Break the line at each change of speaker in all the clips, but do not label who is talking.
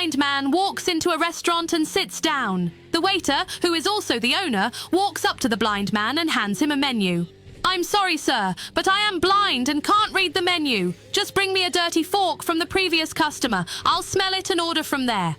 blind man walks into a restaurant and sits down. The waiter, who is also the owner, walks up to the blind man and hands him a menu. "I'm sorry, sir, but I am blind and can't read the menu. Just bring me a dirty fork from the previous customer. I'll smell it and order from there."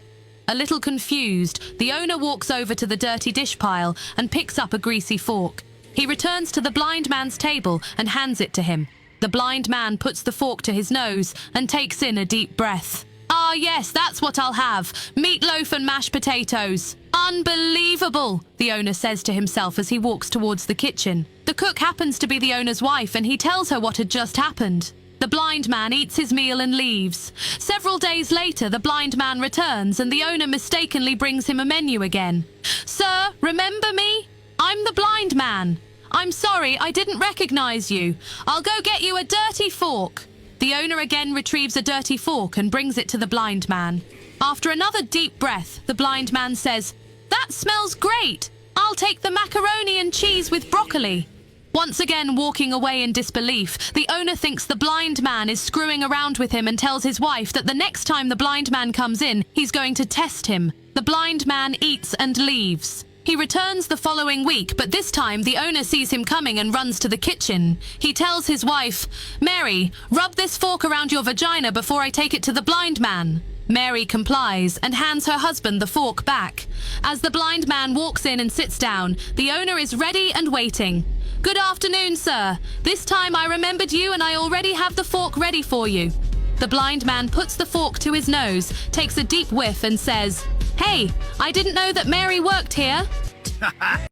A little confused, the owner walks over to the dirty dish pile and picks up a greasy fork. He returns to the blind man's table and hands it to him. The blind man puts the fork to his nose and takes in a deep breath. "Ah, yes, that's what I'll have. Meatloaf and mashed potatoes. Unbelievable," the owner says to himself as he walks towards the kitchen. The cook happens to be the owner's wife, and he tells her what had just happened. The blind man eats his meal and leaves. Several days later, the blind man returns, and the owner mistakenly brings him a menu again. "Sir, remember me? I'm the blind man. I'm sorry, I didn't recognize you. I'll go get you a dirty fork." The owner again retrieves a dirty fork and brings it to the blind man. After another deep breath, the blind man says, "That smells great. I'll take the macaroni and cheese with broccoli." Once again walking away in disbelief, the owner thinks the blind man is screwing around with him and tells his wife that the next time the blind man comes in, he's going to test him. The blind man eats and leaves. He returns the following week, but this time the owner sees him coming and runs to the kitchen. He tells his wife, "Mary, rub this fork around your vagina before I take it to the blind man." Mary complies and hands her husband the fork back. As the blind man walks in and sits down, the owner is ready and waiting. "Good afternoon, sir. This time I remembered you and I already have the fork ready for you." The blind man puts the fork to his nose, takes a deep whiff and says, "Hey, I didn't know that Mary worked here."